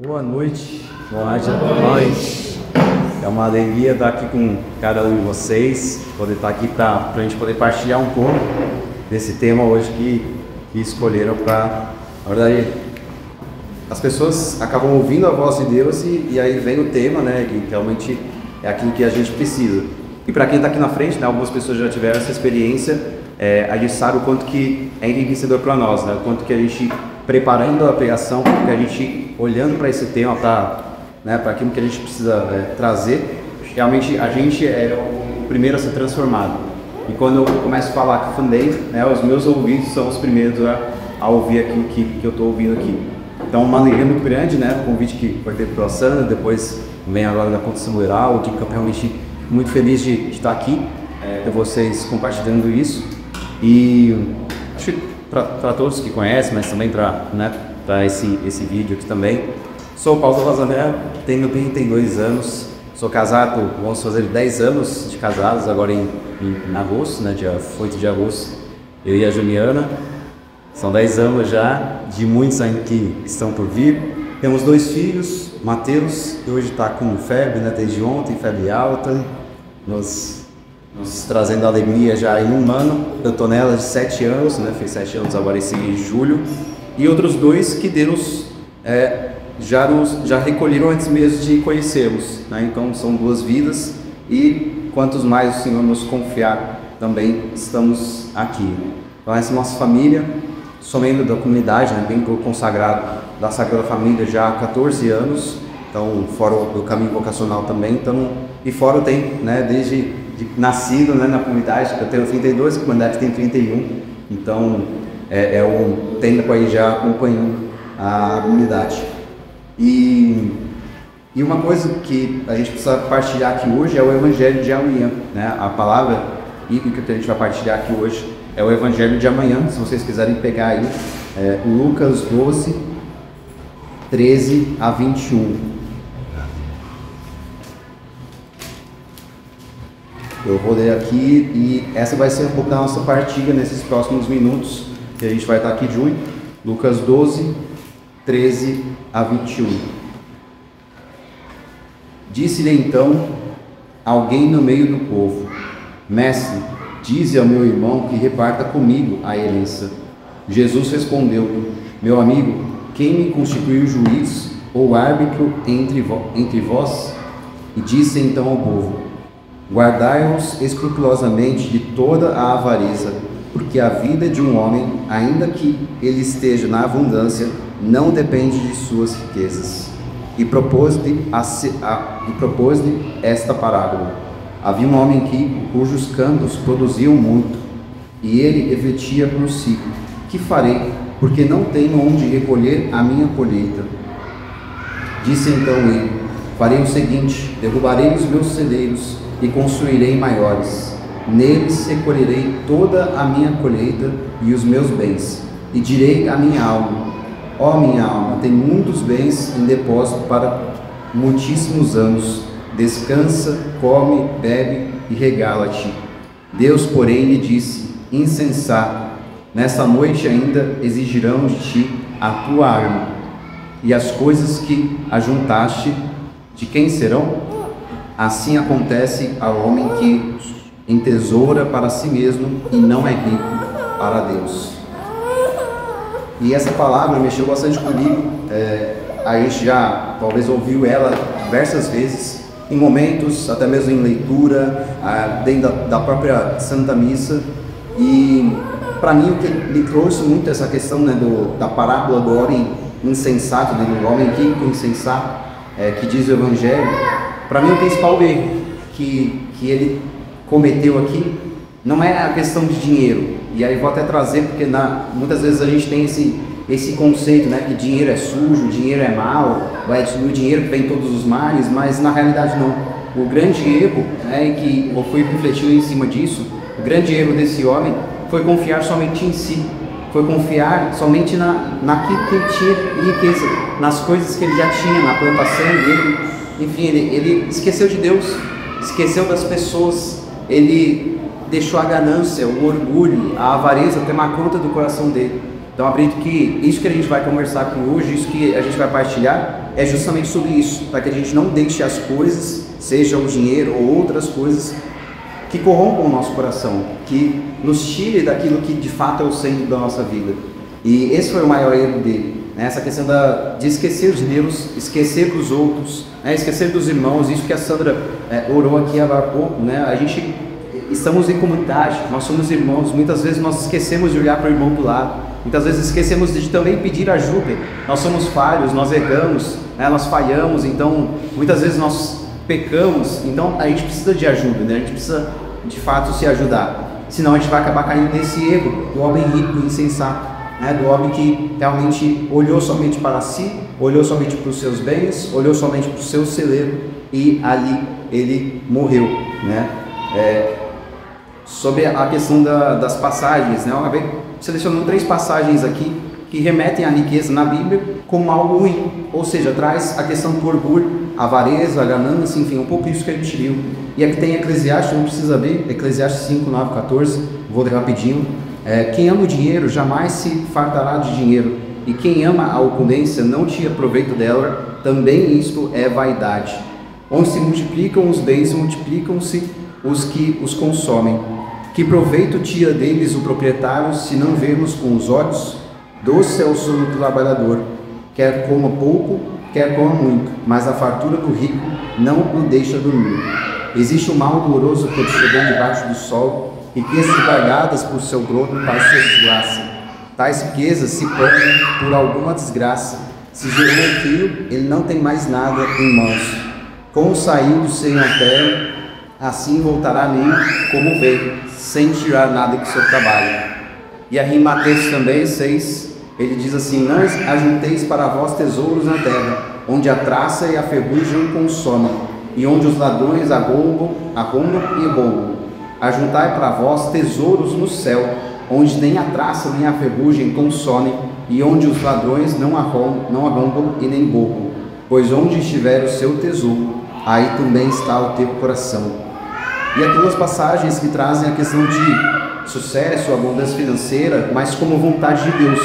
Boa noite a todos. É uma alegria estar aqui com cada um de vocês, poder estar aqui para a gente poder partilhar um pouco desse tema hoje que escolheram para... Na verdade, as pessoas acabam ouvindo a voz de Deus e aí vem o tema, né, que realmente é aquilo que a gente precisa. E para quem está aqui na frente, né, algumas pessoas já tiveram essa experiência, a gente sabe o quanto que é enriquecedor para nós, né, o quanto que a gente, preparando a pregação, porque a gente, olhando para esse tema, para aquilo que a gente precisa trazer, realmente a gente é o primeiro a ser transformado. E quando eu começo a falar que fundei, né, os meus ouvidos são os primeiros a ouvir aquilo que eu estou ouvindo aqui. Então, uma alegria muito grande, né, o convite que foi feito pela Sandra, depois vem agora da Conta Rural, o Dico, realmente muito feliz de estar aqui, com vocês compartilhando isso. E acho que para todos que conhecem, mas também para esse vídeo aqui também. Sou o Paulo Rosané, tenho 32 anos, sou casado, vamos fazer 10 anos de casados agora em agosto, né, dia 8 de agosto, eu e a Juliana. São 10 anos já, de muitos ainda que estão por vir. Temos 2 filhos, Mateus, que hoje está com febre, né, desde ontem, febre alta, nos trazendo alegria já em um ano. Antonella, de 7 anos, né, fez 7 anos agora esse julho. E outros 2 que Deus já recolheram antes mesmo de conhecermos, né? Então são 2 vidas e quantos mais o Senhor nos confiar, também estamos aqui. Então essa é a nossa família, sou membro da comunidade, né, bem consagrado da Sagrada Família já há 14 anos, então fora do caminho vocacional também, então, e fora eu tenho, né, desde nascido, né, na comunidade, eu tenho 32, a comunidade tem 31, então é um tempo aí já acompanhando a comunidade. E uma coisa que a gente precisa partilhar aqui hoje é o Evangelho de amanhã, né? A palavra bíblica que a gente vai partilhar aqui hoje é o Evangelho de amanhã. Se vocês quiserem pegar aí, Lucas 12, 13 a 21. Eu vou ler aqui e essa vai ser um pouco da nossa partilha nesses próximos minutos que a gente vai estar aqui junto. Lucas 12, 13 a 21. Disse-lhe então alguém no meio do povo: Mestre, dize ao meu irmão que reparta comigo a herança. Jesus respondeu: Meu amigo, quem me constituiu juiz ou árbitro entre vós? E disse então ao povo: Guardai-vos escrupulosamente de toda a avareza, porque a vida de um homem, ainda que ele esteja na abundância, não depende de suas riquezas. E propôs-lhe esta parábola. Havia um homem cujos campos produziam muito, e ele refletia por si: Que farei, porque não tenho onde recolher a minha colheita? Disse então ele: Farei o seguinte: derrubarei os meus celeiros e construirei maiores. Neles recolherei toda a minha colheita e os meus bens. E direi à minha alma: Ó minha alma, tem muitos bens em depósito para muitíssimos anos. Descansa, come, bebe e regala-te. Deus, porém, lhe disse: Insensato, nesta noite ainda exigirão de ti a tua arma. E as coisas que ajuntaste, de quem serão? Assim acontece ao homem que entesoura para si mesmo e não é rico para Deus. E essa palavra mexeu bastante comigo. A gente já talvez ouviu ela diversas vezes, em momentos, até mesmo em leitura, dentro da própria Santa Missa. E para mim o que me trouxe muito essa questão, né, da parábola do homem insensato, né, do homem rico insensato, que diz o Evangelho. Para mim o principal erro que ele cometeu aqui não é a questão de dinheiro. E aí vou até trazer, porque muitas vezes a gente tem esse conceito, né, que dinheiro é sujo, dinheiro é mau, vai destruir o dinheiro que vem todos os males, mas na realidade não. O grande erro, né, que eu fui refletindo em cima disso, o grande erro desse homem foi confiar somente em si, foi confiar somente naquilo que ele tinha riqueza, nas coisas que ele já tinha, na plantação dele. Enfim, ele esqueceu de Deus, esqueceu das pessoas, ele deixou a ganância, o orgulho, a avareza tomar conta do coração dele. Então acredito que isso que a gente vai conversar aqui hoje, isso que a gente vai partilhar, é justamente sobre isso, para que a gente não deixe as coisas, seja o dinheiro ou outras coisas, que corrompam o nosso coração, que nos tire daquilo que de fato é o centro da nossa vida. E esse foi o maior erro dele, né? Essa questão de esquecer de Deus, esquecer dos outros, né? Esquecer dos irmãos, isso que a Sandra orou aqui há pouco, né? A gente estamos em comunidade, nós somos irmãos, muitas vezes nós esquecemos de olhar para o irmão do lado, muitas vezes esquecemos de também pedir ajuda, nós somos falhos, nós erramos, né? Nós falhamos, então muitas vezes nós pecamos, então a gente precisa de ajuda, né? A gente precisa de fato se ajudar, senão a gente vai acabar caindo nesse erro do homem rico e insensato, né? Do homem que realmente olhou somente para si, olhou somente para os seus bens, olhou somente para o seu celeiro e ali ele morreu, né? Sobre a questão das passagens, né? Eu acabei selecionando 3 passagens aqui que remetem à riqueza na Bíblia como algo ruim, ou seja, traz a questão do orgulho, a avareza, a ganância, enfim, um pouco isso que a gente viu. E aqui tem Eclesiastes, não precisa ver, Eclesiastes 5, 9, 14, vou ler rapidinho. Quem ama o dinheiro jamais se fartará de dinheiro, e quem ama a opulência não tira proveito dela, também isto é vaidade. Onde se multiplicam os bens, multiplicam-se os que os consomem. Que proveito tira deles o proprietário, se não vermos com os olhos? Doce é o sono do trabalhador, quer coma pouco, quer coma muito, mas a fartura do rico não o deixa dormir. Existe um mal doloroso que chegou debaixo do sol, riquezas guardadas por seu grono para sua desgraça. Tais riquezas se perdem por alguma desgraça. Se gerou um filho, ele não tem mais nada em mãos. Como saiu do seio à terra, assim voltará nele como veio, sem tirar nada do seu trabalho. E aí em Mateus também 6, ele diz assim: não ajunteis para vós tesouros na terra, onde a traça e a ferrugem consomem, e onde os ladrões arrombam e roubam. Ajuntai para vós tesouros no céu, onde nem a traça nem a ferrugem consomem, e onde os ladrões não arrombam e nem roubam. Pois onde estiver o seu tesouro, aí também está o teu coração. E aqui 2 passagens que trazem a questão de sucesso, abundância financeira, mas como vontade de Deus,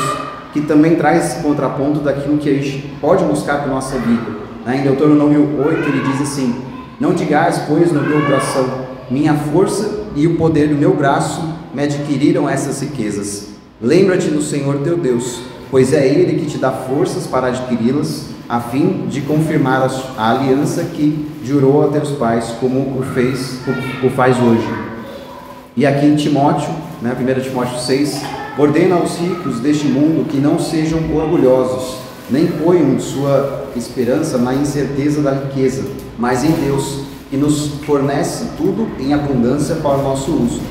que também traz esse contraponto daquilo que a gente pode buscar para a nossa vida. Em Deuteronômio 8 ele diz assim: não digais, pois, no teu coração, minha força e o poder do meu braço me adquiriram essas riquezas. Lembra-te do Senhor teu Deus, pois é Ele que te dá forças para adquiri-las, a fim de confirmar a aliança que jurou a teus pais, como o faz hoje. E aqui em Timóteo, 1 Timóteo 6, ordena aos ricos deste mundo que não sejam orgulhosos, nem ponham sua esperança na incerteza da riqueza, mas em Deus, que nos fornece tudo em abundância para o nosso uso.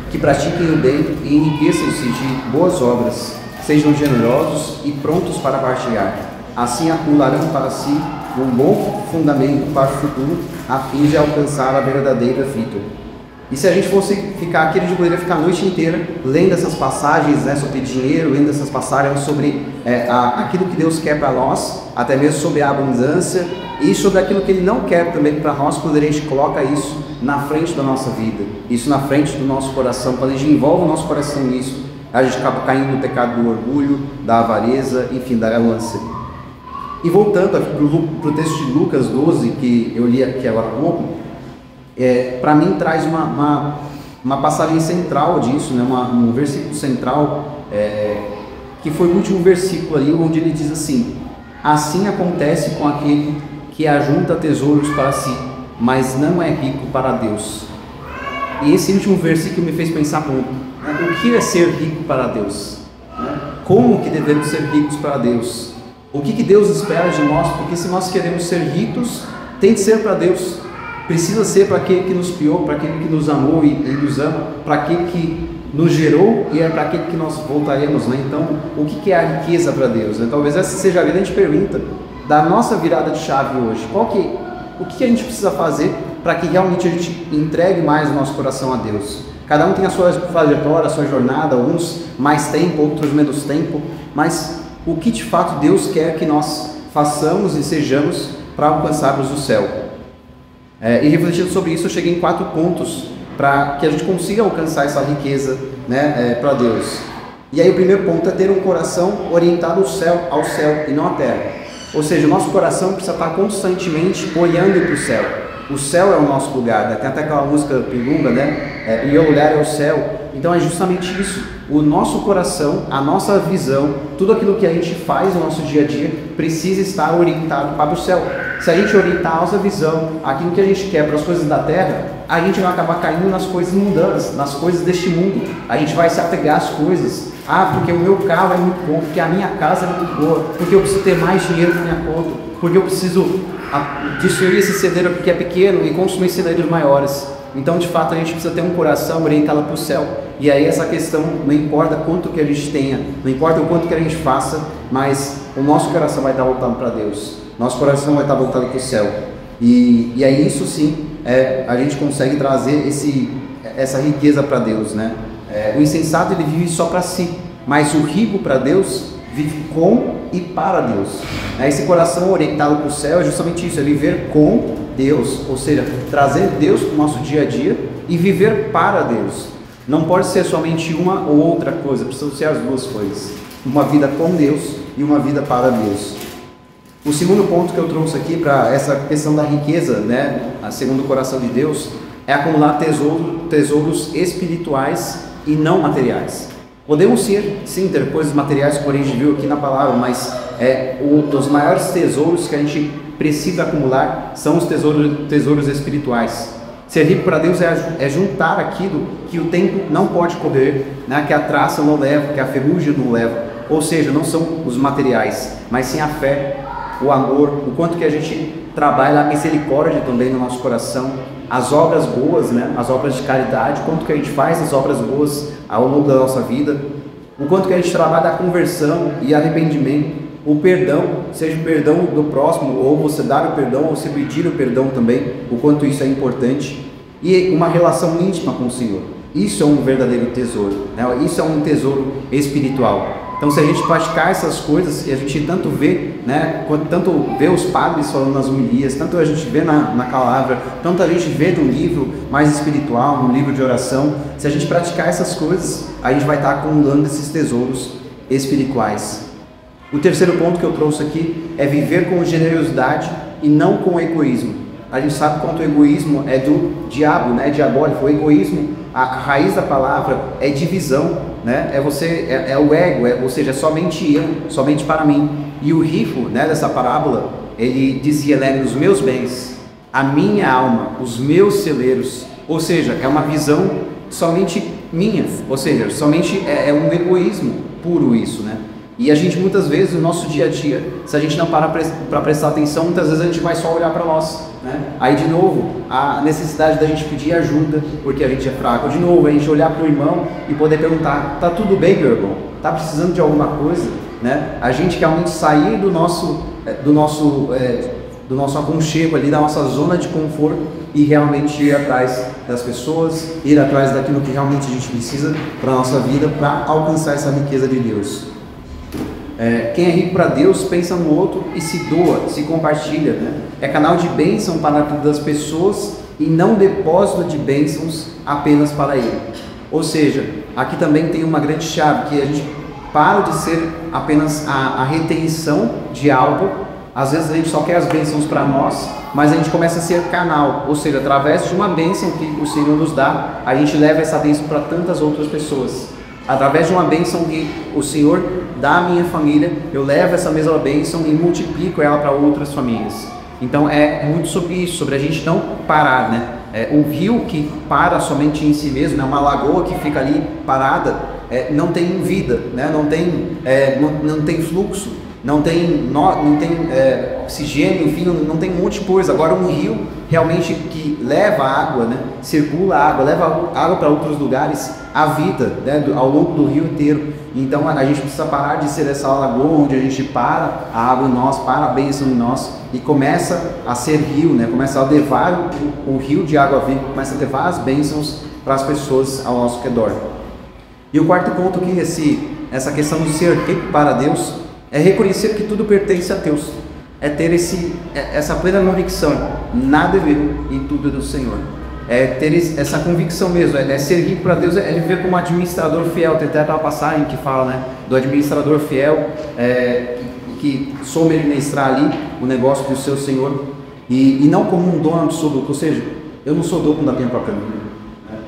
Que pratiquem o bem e enriqueçam-se de boas obras, sejam generosos e prontos para partilhar. Assim acumularão para si um bom fundamento para o futuro, a fim de alcançar a verdadeira vida. E se a gente fosse ficar aqui, a gente poderia ficar a noite inteira lendo essas passagens, sobre dinheiro, lendo essas passagens sobre aquilo que Deus quer para nós, até mesmo sobre a abundância e sobre aquilo que Ele não quer também para nós, quando a gente coloca isso na frente da nossa vida, isso na frente do nosso coração. Quando a gente envolve o nosso coração nisso, a gente acaba caindo no pecado do orgulho, da avareza, enfim, da ganância. E voltando para o texto de Lucas 12, que eu li aqui agora há pouco, para mim traz uma passagem central disso, um versículo central, que foi o último versículo ali, onde ele diz assim: assim acontece com aquele que ajunta tesouros para si, mas não é rico para Deus. E esse último versículo me fez pensar muito, o que é ser rico para Deus? Como que devemos ser ricos para Deus? O que Deus espera de nós? Porque se nós queremos ser ricos, tem que ser para Deus. Precisa ser para aquele que nos criou, para aquele que nos amou e nos ama, para aquele que nos gerou e é para aquele que nós voltaremos. Então, o que é a riqueza para Deus? Talvez essa seja a grande pergunta da nossa virada de chave hoje. O que a gente precisa fazer para que realmente a gente entregue mais o nosso coração a Deus? Cada um tem a sua trajetória, a sua jornada, uns mais tempo, outros menos tempo, mas o que de fato Deus quer que nós façamos e sejamos para alcançarmos o céu? E refletindo sobre isso, eu cheguei em 4 pontos para que a gente consiga alcançar essa riqueza, para Deus. E aí o primeiro ponto é ter um coração orientado ao céu e não à terra. Ou seja, o nosso coração precisa estar constantemente olhando para o céu. O céu é o nosso lugar, né? Tem até aquela música Pilunga, né? E o lugar é o céu. Então é justamente isso. O nosso coração, a nossa visão, tudo aquilo que a gente faz no nosso dia a dia precisa estar orientado para o céu. Se a gente orientar a nossa visão, aquilo que a gente quer para as coisas da terra, a gente vai acabar caindo nas coisas mundanas, nas coisas deste mundo. A gente vai se apegar às coisas. Porque o meu carro é muito bom, porque a minha casa é muito boa, porque eu preciso ter mais dinheiro na minha conta, porque eu preciso destruir esse celeiro que é pequeno e consumir celeiros maiores. Então, de fato, a gente precisa ter um coração orientado para o céu. E aí essa questão, não importa quanto que a gente tenha, não importa o quanto que a gente faça, mas o nosso coração vai estar voltado para Deus. Nosso coração vai estar voltado para o céu. E aí isso sim, a gente consegue trazer essa riqueza para Deus, né? O insensato ele vive só para si, mas o rico para Deus vive com e para Deus. Esse coração orientado para o céu é justamente isso, é viver com Deus, ou seja, trazer Deus para o nosso dia a dia e viver para Deus. Não pode ser somente uma ou outra coisa, precisam ser as duas coisas. Uma vida com Deus e uma vida para Deus. O segundo ponto que eu trouxe aqui para essa questão da riqueza, né, segundo o coração de Deus, é acumular tesouros espirituais e não materiais. Podemos sim ter coisas materiais, como a gente viu aqui na palavra, mas os maiores tesouros que a gente precisa acumular são os tesouros espirituais. Ser rico para Deus é juntar aquilo que o tempo não pode colher, né, que a traça não leva, que a ferrugem não leva. Ou seja, não são os materiais, mas sim a fé, o amor, o quanto que a gente trabalha a misericórdia também no nosso coração, as obras boas, né, as obras de caridade, o quanto que a gente faz as obras boas ao longo da nossa vida, o quanto que a gente trabalha a conversão e arrependimento, o perdão, seja o perdão do próximo, ou você dar o perdão, ou você pedir o perdão também, o quanto isso é importante, e uma relação íntima com o Senhor. Isso é um verdadeiro tesouro, né? Isso é um tesouro espiritual. Então, se a gente praticar essas coisas, e a gente tanto vê, né, tanto vê os padres falando nas homilias, tanto a gente vê na palavra, tanto a gente vê no livro mais espiritual, no livro de oração, se a gente praticar essas coisas, a gente vai estar acumulando esses tesouros espirituais. O terceiro ponto que eu trouxe aqui é viver com generosidade e não com egoísmo. A gente sabe quanto o egoísmo é do diabo, né, diabólico. O egoísmo, a raiz da palavra é divisão, né? É o ego, ou seja, é somente eu, somente para mim. E o rico, né, dessa parábola, ele dizia, né, os meus bens, a minha alma, os meus celeiros, ou seja, é uma visão somente minha, ou seja, somente é um egoísmo puro isso, né? E a gente muitas vezes no nosso dia a dia, se a gente não parar para prestar atenção, muitas vezes a gente vai só olhar para nós, né? Aí de novo, a necessidade da gente pedir ajuda, porque a gente é fraco. De novo, a gente olhar para o irmão e poder perguntar, tá tudo bem, meu irmão? Tá precisando de alguma coisa? Né? A gente realmente sair do nosso aconchego ali, da nossa zona de conforto e realmente ir atrás das pessoas, ir atrás daquilo que realmente a gente precisa para a nossa vida, para alcançar essa riqueza de Deus. Quem é rico para Deus pensa no outro e se doa, se compartilha, né? É canal de bênção para a vida das pessoas e não depósito de bênçãos apenas para ele. Ou seja, aqui também tem uma grande chave, que a gente para de ser apenas a retenção de algo. Às vezes a gente só quer as bênçãos para nós, mas a gente começa a ser canal, ou seja, através de uma bênção que o Senhor nos dá, a gente leva essa bênção para tantas outras pessoas. Através de uma bênção que o Senhor dá à minha família, eu levo essa mesma bênção e multiplico ela para outras famílias. Então é muito sobre isso, sobre a gente não parar, né? Um rio que para somente em si mesmo, né? Uma lagoa que fica ali parada, não tem vida, né? Não tem fluxo, não tem oxigênio, enfim, não tem um monte de coisa. Agora um rio realmente que leva água, né? Circula água, leva água para outros lugares, a vida, né? Ao longo do rio inteiro. Então a gente precisa parar de ser essa lagoa onde a gente para a água em nós, para a bênção em nós e começa a ser rio, né? Começa a levar o rio de água viva, começa a levar as bênçãos para as pessoas ao nosso redor. E o quarto ponto aqui, essa questão de ser rico para Deus, é reconhecer que tudo pertence a Deus, é ter essa plena convicção, nada é meu e tudo é do Senhor. É ter essa convicção mesmo, ser rico para Deus, é viver como administrador fiel. Tem até aquela passagem que fala, né, do administrador fiel, que soube administrar ali o negócio do seu Senhor, e não como um dono absoluto, ou seja, eu não sou dono da minha própria vida,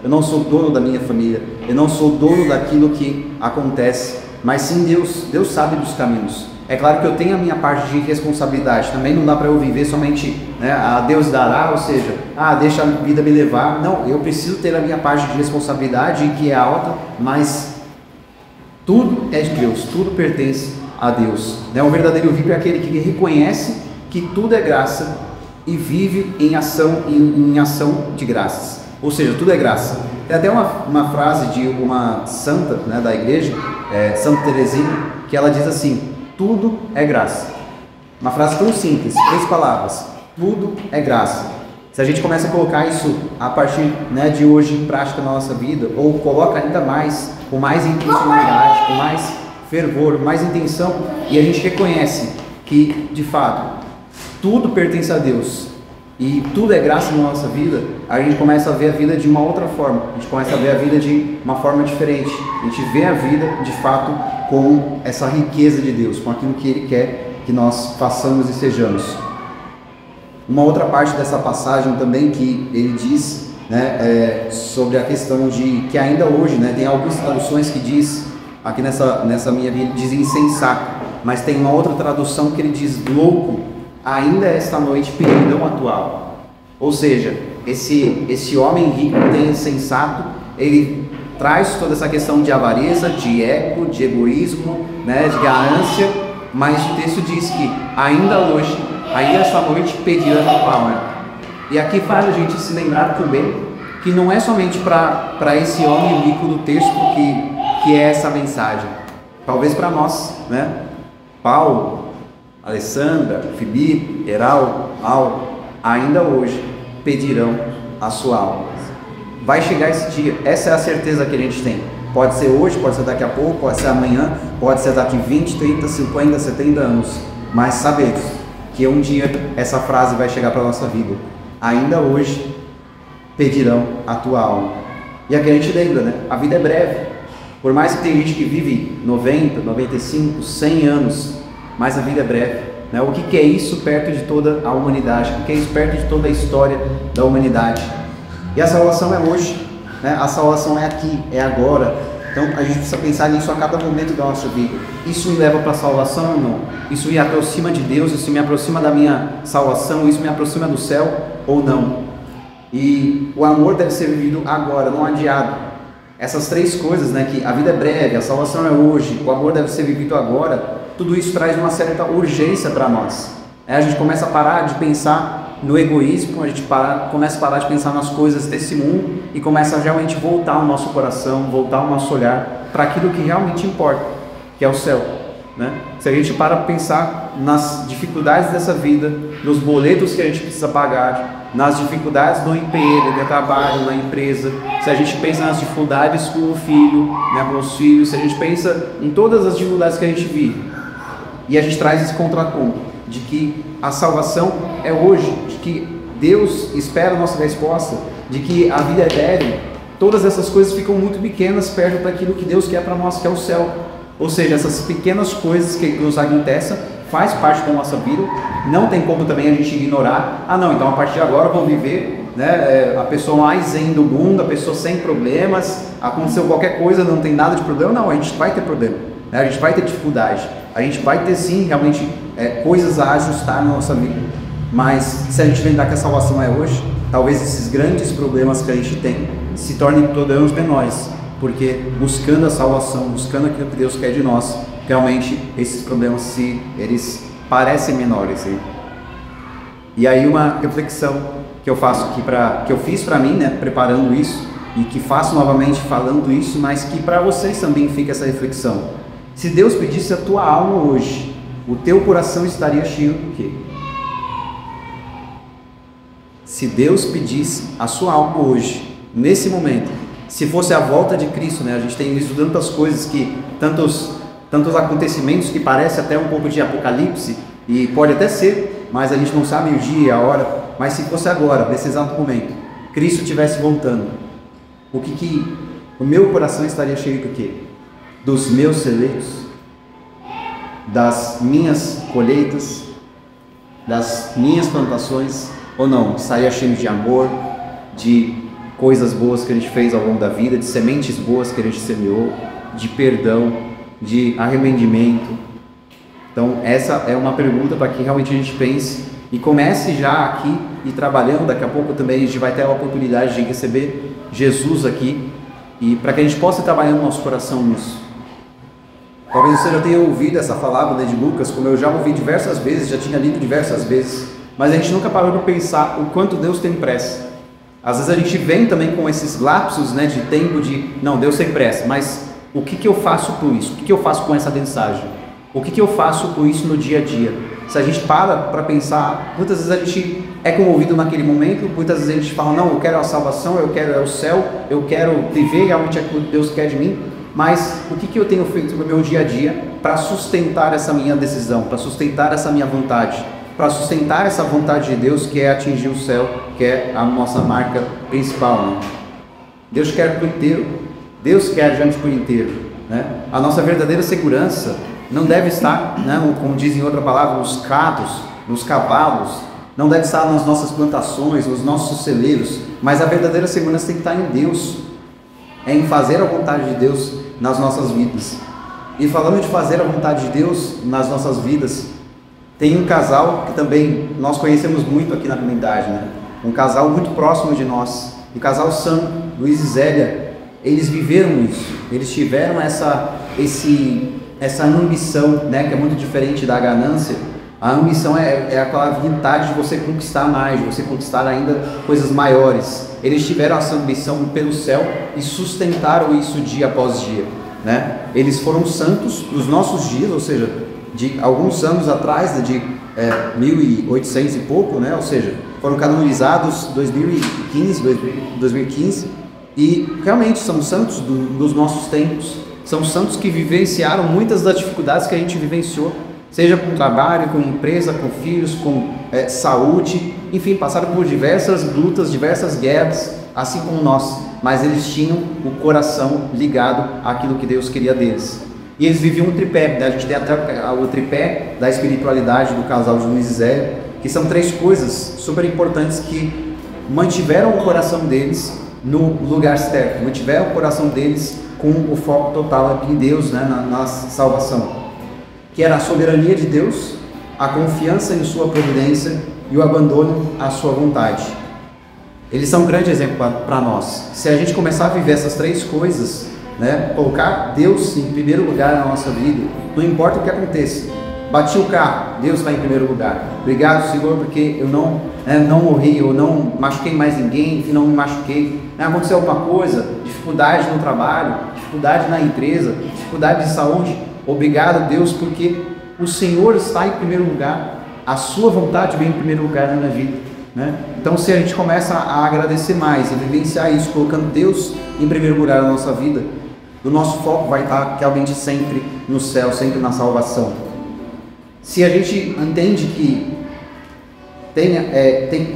eu não sou dono da minha família, eu não sou dono daquilo que acontece, mas sim Deus sabe dos caminhos. É claro que eu tenho a minha parte de responsabilidade, também não dá para eu viver somente, né, a Deus dará, ou seja, deixa a vida me levar. Não, eu preciso ter a minha parte de responsabilidade, que é alta, mas tudo é de Deus, tudo pertence a Deus. Um verdadeiro vivo é aquele que reconhece que tudo é graça e vive em ação de graças, ou seja, tudo é graça. Tem até uma frase de uma santa, né, da igreja, Santa Teresinha, que ela diz assim: tudo é graça. Uma frase tão simples, 3 palavras: tudo é graça. Se a gente começa a colocar isso a partir, né, de hoje em prática na nossa vida, ou coloca ainda mais, com mais intencionalidade, com mais fervor, mais intenção, e a gente reconhece que de fato tudo pertence a Deus e tudo é graça na nossa vida, a gente começa a ver a vida de uma outra forma, a gente começa a ver a vida de uma forma diferente, a gente vê a vida de fato com essa riqueza de Deus, com aquilo que Ele quer que nós façamos e sejamos. Uma outra parte dessa passagem também que ele diz, né, sobre a questão de que ainda hoje, né, tem algumas traduções que diz, aqui nessa minha Bíblia diz insensato, mas tem uma outra tradução que ele diz louco, ainda esta noite pedirão a tua alma. Ou seja, esse homem rico, insensato, ele traz toda essa questão de avareza, de ego, de egoísmo, né, de ganância, mas o texto diz que ainda hoje, ainda esta noite pedirão a tua alma. E aqui faz a gente se lembrar também que não é somente para esse homem rico do texto que é essa mensagem. Talvez para nós, né? Paulo, Alessandra, Felipe, Heral, Mauro, ainda hoje pedirão a sua alma. Vai chegar esse dia, essa é a certeza que a gente tem. Pode ser hoje, pode ser daqui a pouco, pode ser amanhã, pode ser daqui 20, 30, 50, 70 anos, mas sabemos que um dia essa frase vai chegar para a nossa vida. Ainda hoje pedirão a tua alma. E aqui a gente lembra, né? A vida é breve. Por mais que tem gente que vive 90, 95, 100 anos, mas a vida é breve, né? O que é isso perto de toda a humanidade? O que é isso perto de toda a história da humanidade? E a salvação é hoje, né? A salvação é aqui, é agora. Então a gente precisa pensar nisso a cada momento da nossa vida. Isso me leva para a salvação ou não? Isso me aproxima de Deus? Isso me aproxima da minha salvação? Isso me aproxima do céu ou não? E o amor deve ser vivido agora, não adiado. Essas 3 coisas, né, que a vida é breve, a salvação é hoje, o amor deve ser vivido agora, tudo isso traz uma certa urgência para nós. A gente começa a parar de pensar no egoísmo, a gente começa a parar de pensar nas coisas desse mundo e começa a realmente voltar o nosso coração, voltar o nosso olhar para aquilo que realmente importa, que é o céu, né? Se a gente para pensar nas dificuldades dessa vida, nos boletos que a gente precisa pagar, nas dificuldades do emprego, do trabalho, na empresa, se a gente pensa nas dificuldades com o filho, né, com os filhos, se a gente pensa em todas as dificuldades que a gente vive, e a gente traz esse contraponto de que a salvação é hoje, de que Deus espera a nossa resposta, de que a vida é breve, todas essas coisas ficam muito pequenas perto daquilo que Deus quer para nós, que é o céu. Ou seja, essas pequenas coisas que nos acontecem faz parte da nossa vida, não tem como também a gente ignorar. Não, então a partir de agora eu vou viver, né, a pessoa mais zen do mundo, a pessoa sem problemas, aconteceu qualquer coisa, não tem nada de problema. Não, a gente vai ter problema, né? A gente vai ter dificuldade, a gente vai ter sim realmente coisas a ajustar na nossa vida, mas se a gente lembrar que a salvação é hoje, talvez esses grandes problemas que a gente tem se tornem problemas menores, porque buscando a salvação, buscando aquilo que Deus quer de nós, realmente esses problemas eles parecem menores, hein? E aí uma reflexão que eu faço aqui que eu fiz para mim, né, preparando isso, e que faço novamente falando isso, mas que para vocês também fica essa reflexão. Se Deus pedisse a tua alma hoje, o teu coração estaria cheio do quê? Se Deus pedisse a sua alma hoje, nesse momento, se fosse a volta de Cristo, né? A gente tem visto tantas coisas, tantos acontecimentos que parece até um pouco de apocalipse, e pode até ser, mas a gente não sabe o dia, a hora. Mas se fosse agora, nesse exato momento, Cristo estivesse voltando, o meu coração estaria cheio do quê? Dos meus celeiros? das minhas colheitas, das minhas plantações, ou não? Estaria cheio de amor, de coisas boas que a gente fez ao longo da vida, de sementes boas que a gente semeou, de perdão, de arrependimento. Então essa é uma pergunta para que realmente a gente pense e comece já aqui e trabalhando. Daqui a pouco também a gente vai ter a oportunidade de receber Jesus aqui, e para que a gente possa trabalhar no nosso coração nisso. Talvez você já tenha ouvido essa palavra, né, de Lucas, como eu já ouvi diversas vezes, já tinha lido diversas vezes, mas a gente nunca parou para pensar o quanto Deus tem pressa. Às vezes a gente vem também com esses lapsos, né, de tempo de, não, Deus tem pressa, mas o que eu faço por isso? O que eu faço com essa mensagem? O que eu faço com isso no dia a dia? Se a gente para pensar, muitas vezes a gente é comovido naquele momento, muitas vezes a gente fala, não, eu quero a salvação, eu quero o céu, eu quero viver realmente aquilo que Deus quer de mim, mas o que eu tenho feito no meu dia a dia para sustentar essa minha decisão, para sustentar essa minha vontade, para sustentar essa vontade de Deus, que é atingir o céu, que é a nossa marca principal, né? Deus quer por inteiro, Deus quer a gente por inteiro, né? A nossa verdadeira segurança não deve estar, né, como diz em outra palavra, nos cados, nos cavalos, não deve estar nas nossas plantações, nos nossos celeiros, mas a verdadeira segurança tem que estar em Deus, é em fazer a vontade de Deus nas nossas vidas. E falando de fazer a vontade de Deus nas nossas vidas, tem um casal que também nós conhecemos muito aqui na comunidade, né? Um casal muito próximo de nós, o casal Sam, Luiz e Zélia. Eles viveram isso, eles tiveram essa ambição, né, que é muito diferente da ganância. A ambição é aquela vontade de você conquistar mais, de você conquistar ainda coisas maiores. Eles tiveram essa ambição pelo céu e sustentaram isso dia após dia, né? Eles foram santos nos nossos dias, ou seja, de alguns anos atrás, de 1800 e pouco, né? Ou seja, foram canonizados em 2015, e realmente são santos dos nossos tempos. São santos que vivenciaram muitas das dificuldades que a gente vivenciou, seja com trabalho, com empresa, com filhos, com saúde, enfim, passaram por diversas lutas, diversas guerras, assim como nós, mas eles tinham o coração ligado àquilo que Deus queria deles. E eles viviam um tripé, né? A gente tem até o tripé da espiritualidade do casal de Luiz e Zélia, que são 3 coisas super importantes que mantiveram o coração deles no lugar certo, mantiveram o coração deles com o foco total aqui em Deus, né, na salvação, que era a soberania de Deus, a confiança em sua providência e o abandono à sua vontade. Eles são um grande exemplo para nós. Se a gente começar a viver essas 3 coisas, né, colocar Deus em primeiro lugar na nossa vida, não importa o que aconteça. Bati o carro, Deus vai em primeiro lugar. Obrigado, Senhor, porque eu não morri, eu não machuquei mais ninguém, não me machuquei. Aconteceu alguma coisa, dificuldade no trabalho, dificuldade na empresa, dificuldade de saúde. Obrigado, Deus, porque o Senhor está em primeiro lugar, a sua vontade vem em primeiro lugar na minha vida, né? Então, se a gente começa a agradecer mais e vivenciar isso, colocando Deus em primeiro lugar na nossa vida, o nosso foco vai estar realmente sempre no céu, sempre na salvação. Se a gente entende que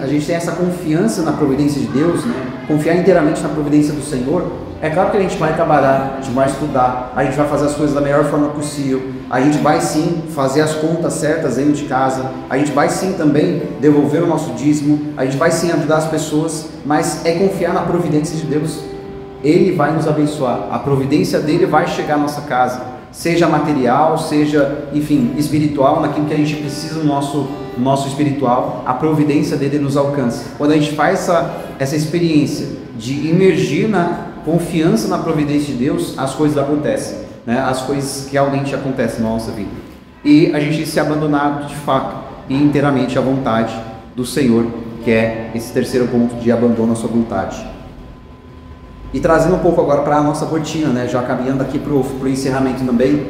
a gente tem essa confiança na providência de Deus, né? Confiar inteiramente na providência do Senhor, é claro que a gente vai trabalhar, a gente vai estudar, a gente vai fazer as coisas da melhor forma possível, a gente vai sim fazer as contas certas dentro de casa, a gente vai sim também devolver o nosso dízimo, a gente vai sim ajudar as pessoas, mas é confiar na providência de Deus. Ele vai nos abençoar, a providência dele vai chegar à nossa casa, seja material, seja, enfim, espiritual, naquilo que a gente precisa no nosso espiritual, a providência dele nos alcança. Quando a gente faz essa experiência de imergir na confiança na providência de Deus, as coisas acontecem, né? As coisas que realmente acontecem na nossa vida. E a gente se abandonar de fato e inteiramente à vontade do Senhor, que é esse terceiro ponto de abandono à sua vontade. E trazendo um pouco agora para a nossa rotina, né? Já caminhando aqui para o encerramento também,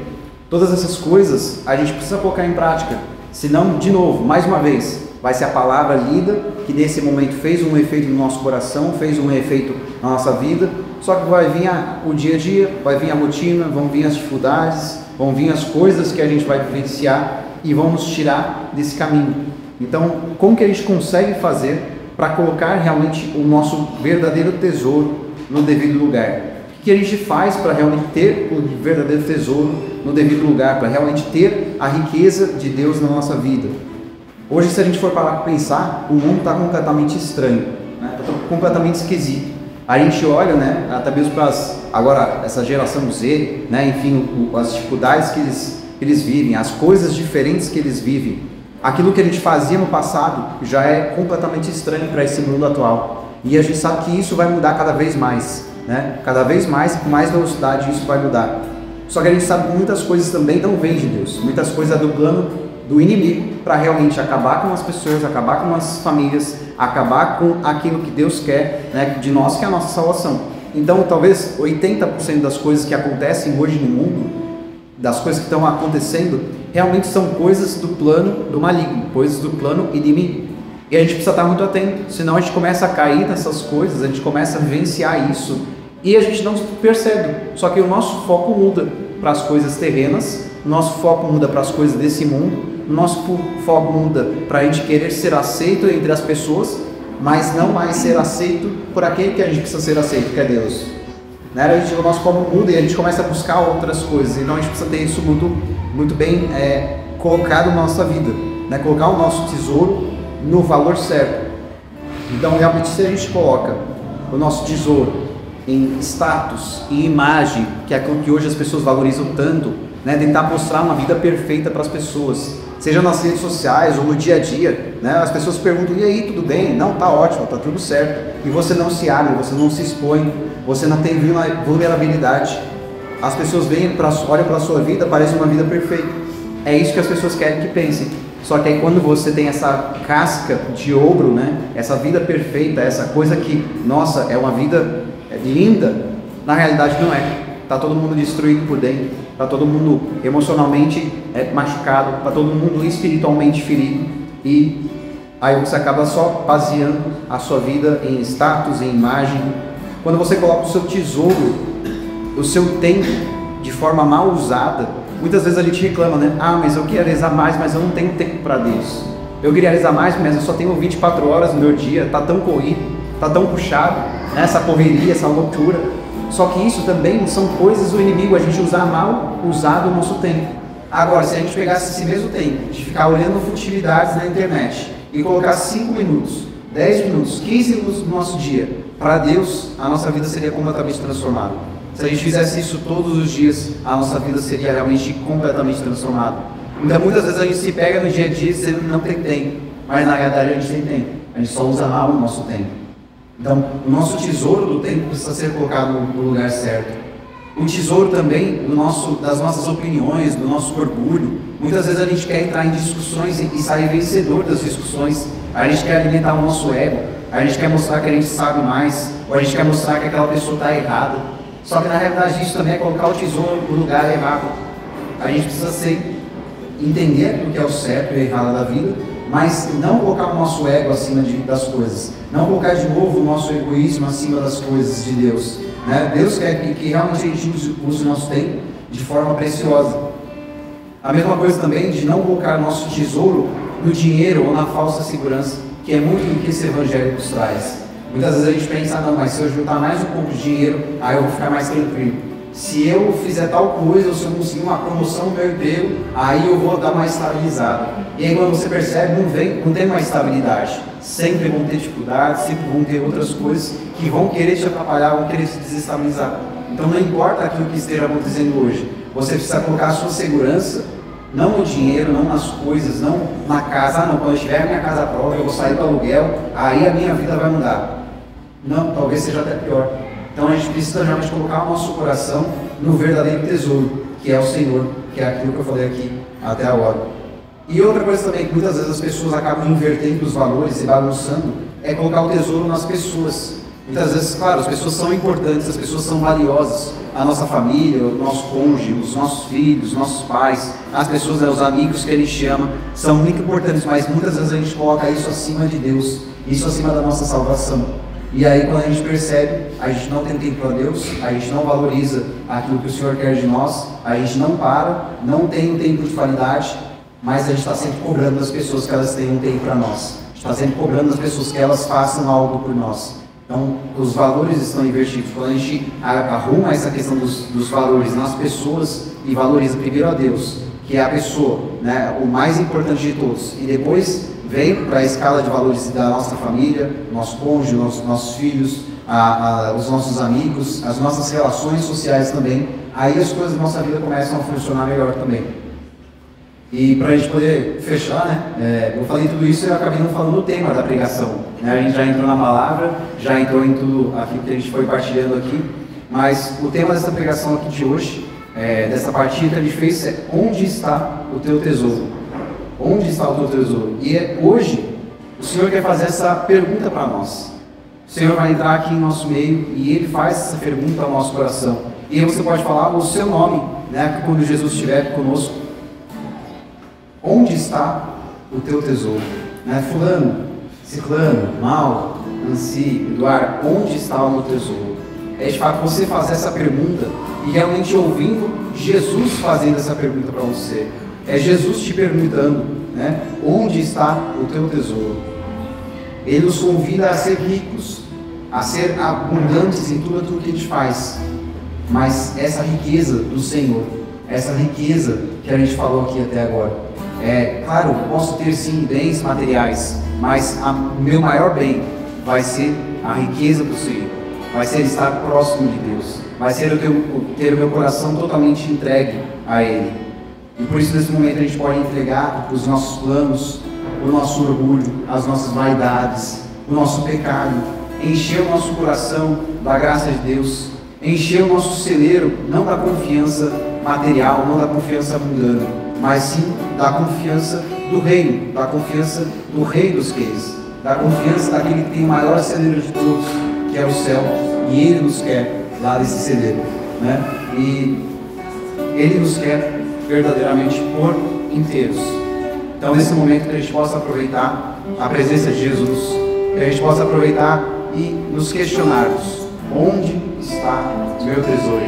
todas essas coisas a gente precisa colocar em prática, senão, de novo, mais uma vez, vai ser a palavra lida, que nesse momento fez um efeito no nosso coração, fez um efeito na nossa vida, só que vai vir o dia a dia, vai vir a rotina, vão vir as dificuldades, vão vir as coisas que a gente vai vivenciar e vão nos tirar desse caminho. Então, como que a gente consegue fazer para colocar realmente o nosso verdadeiro tesouro no devido lugar? O que a gente faz para realmente ter o verdadeiro tesouro no devido lugar, para realmente ter a riqueza de Deus na nossa vida? Hoje, se a gente for parar para pensar, o mundo está completamente estranho, né? Está completamente esquisito. A gente olha, né, até mesmo para agora essa geração Z, né, enfim, as dificuldades que eles vivem, as coisas diferentes que eles vivem. Aquilo que a gente fazia no passado já é completamente estranho para esse mundo atual. E a gente sabe que isso vai mudar cada vez mais, né? Cada vez mais, com mais velocidade, isso vai mudar. Só que a gente sabe que muitas coisas também não vêm de Deus. Muitas coisas é do plano do inimigo para realmente acabar com as pessoas, acabar com as famílias, acabar com aquilo que Deus quer, né, de nós, que é a nossa salvação. Então, talvez 80% das coisas que acontecem hoje no mundo, das coisas que estão acontecendo, realmente são coisas do plano do maligno, coisas do plano inimigo. E a gente precisa estar muito atento, senão a gente começa a cair nessas coisas, a gente começa a vivenciar isso e a gente não percebe. Só que o nosso foco muda para as coisas terrenas, o nosso foco muda para as coisas desse mundo, o nosso foco muda para a gente querer ser aceito entre as pessoas, mas não mais ser aceito por aquele que a gente precisa ser aceito, que é Deus. Né? O nosso foco muda e a gente começa a buscar outras coisas, então a gente precisa ter isso muito bem colocado na nossa vida, né? Colocar o nosso tesouro no valor certo. Então, realmente, se a gente coloca o nosso tesouro em status, em imagem, que é aquilo que hoje as pessoas valorizam tanto, né? Tentar mostrar uma vida perfeita para as pessoas, seja nas redes sociais ou no dia a dia, né? As pessoas perguntam: e aí, tudo bem? Não, tá ótimo, tá tudo certo. E você não se abre, você não se expõe, você não tem vulnerabilidade. As pessoas olham para a sua vida, parece uma vida perfeita. É isso que as pessoas querem que pensem. Só que aí quando você tem essa casca de ouro, né? Essa vida perfeita, essa coisa que, nossa, é uma vida linda, na realidade não é. Está todo mundo destruído por dentro, está todo mundo emocionalmente machucado, está todo mundo espiritualmente ferido, e aí você acaba só baseando a sua vida em status, em imagem. Quando você coloca o seu tesouro, o seu tempo de forma mal usada, muitas vezes a gente reclama, né? Ah, mas eu queria rezar mais, mas eu não tenho tempo para Deus. Eu queria rezar mais, mas eu só tenho 24 horas no meu dia, está tão corrido, está tão puxado, né? Essa correria, essa loucura. Só que isso também são coisas do inimigo, a gente usar mal usado o nosso tempo. Agora, se a gente pegasse esse mesmo tempo de ficar olhando futilidades na internet e colocar 5 minutos, 10 minutos, 15 minutos no nosso dia para Deus, a nossa vida seria completamente transformada. Se a gente fizesse isso todos os dias, a nossa vida seria realmente completamente transformada. Então, muitas vezes a gente se pega no dia a dia e não tem tempo, mas na realidade a gente tem tempo, a gente só usa mal o nosso tempo. Então, o nosso tesouro do tempo precisa ser colocado no lugar certo. O tesouro também das nossas opiniões, do nosso orgulho. Muitas vezes a gente quer entrar em discussões e sair vencedor das discussões. A gente quer alimentar o nosso ego, a gente quer mostrar que a gente sabe mais, ou a gente quer mostrar que aquela pessoa está errada. Só que na realidade isso também é colocar o tesouro no lugar errado. A gente precisa entender o que é o certo e o errado da vida, mas não colocar o nosso ego acima das coisas. Não colocar de novo o nosso egoísmo acima das coisas de Deus. Né? Deus quer que realmente a gente use o nosso tempo de forma preciosa. A mesma coisa também de não colocar o nosso tesouro no dinheiro ou na falsa segurança, que é muito do que esse evangelho nos traz. Muitas vezes a gente pensa: não, mas se eu juntar mais um pouco de dinheiro, aí eu vou ficar mais tranquilo. Se eu fizer tal coisa, ou se eu conseguir uma promoção no meu emprego, aí eu vou dar mais estabilizado. E aí quando você percebe, não tem mais estabilidade. Sempre vão ter dificuldades, sempre vão ter outras coisas que vão querer te atrapalhar, vão querer te desestabilizar. Então não importa aquilo que esteja acontecendo hoje, você precisa colocar a sua segurança, não no dinheiro, não nas coisas, não na casa. Ah, não, quando eu tiver a minha casa própria, eu vou sair do aluguel, aí a minha vida vai mudar. Não, talvez seja até pior. Então a gente precisa realmente colocar o nosso coração no verdadeiro tesouro, que é o Senhor, que é aquilo que eu falei aqui até agora. E outra coisa também que muitas vezes as pessoas acabam invertendo os valores e bagunçando, é colocar o tesouro nas pessoas. Muitas vezes, claro, as pessoas são importantes, as pessoas são valiosas. A nossa família, o nosso cônjuge, os nossos filhos, os nossos pais, as pessoas, os amigos que a gente ama, são muito importantes, mas muitas vezes a gente coloca isso acima de Deus, isso acima da nossa salvação. E aí quando a gente percebe, a gente não tem tempo para Deus, a gente não valoriza aquilo que o Senhor quer de nós, a gente não não tem um tempo de qualidade, mas a gente está sempre cobrando das pessoas que elas tenham um tempo para nós. A gente está sempre cobrando das pessoas que elas façam algo por nós. Então, os valores estão invertidos. Quando a gente arruma essa questão dos valores nas pessoas e valoriza primeiro a Deus, que é a pessoa, né, o mais importante de todos, e depois vem para a escala de valores da nossa família, nosso cônjuge, nossos filhos, os nossos amigos, as nossas relações sociais também, aí as coisas da nossa vida começam a funcionar melhor também. E para a gente poder fechar, né, eu falei tudo isso e eu acabei não falando o tema da pregação. Né? A gente já entrou na palavra, já entrou em tudo aquilo que a gente foi partilhando aqui, mas o tema dessa pregação aqui de hoje, dessa partida que a gente fez, é onde está o teu tesouro? Onde está o teu tesouro? E hoje, o Senhor quer fazer essa pergunta para nós. O Senhor vai entrar aqui em nosso meio e Ele faz essa pergunta ao nosso coração. E aí você pode falar o seu nome, né, quando Jesus estiver conosco. Onde está o teu tesouro? Né? Fulano, Ciclano, Mal, Nancy, Eduardo, onde está o meu tesouro? É de fato você fazer essa pergunta e realmente ouvindo Jesus fazendo essa pergunta para você. É Jesus te perguntando, né? Onde está o teu tesouro? Ele nos convida a ser ricos, a ser abundantes em tudo aquilo que a gente faz. Mas essa riqueza do Senhor, essa riqueza que a gente falou aqui até agora, claro, posso ter sim bens materiais, mas o meu maior bem vai ser a riqueza do Senhor, vai ser estar próximo de Deus, vai ser ter o meu coração totalmente entregue a Ele. E por isso nesse momento a gente pode entregar os nossos planos, o nosso orgulho, as nossas vaidades, o nosso pecado, encher o nosso coração da graça de Deus, encher o nosso celeiro, não da confiança material, não da confiança mundana, mas sim da confiança do reino, da confiança do Rei dos Reis, da confiança daquele que tem o maior celeiro de todos, que é o céu, e Ele nos quer lá desse celeiro, né? E Ele nos quer verdadeiramente por inteiros. Então nesse momento que a gente possa aproveitar a presença de Jesus, que a gente possa aproveitar e nos questionarmos: onde está o meu tesouro?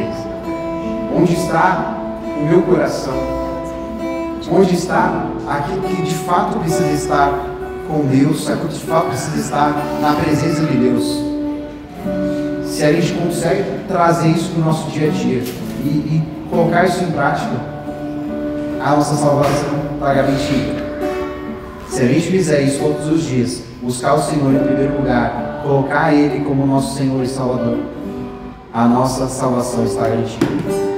Onde está o meu coração? Onde está aquilo que de fato precisa estar com Deus, aquilo que de fato precisa estar na presença de Deus? Se a gente consegue trazer isso para o nosso dia a dia e colocar isso em prática, a nossa salvação está garantida. Se a gente fizer isso todos os dias, buscar o Senhor em primeiro lugar, colocar Ele como nosso Senhor e Salvador, a nossa salvação está garantida.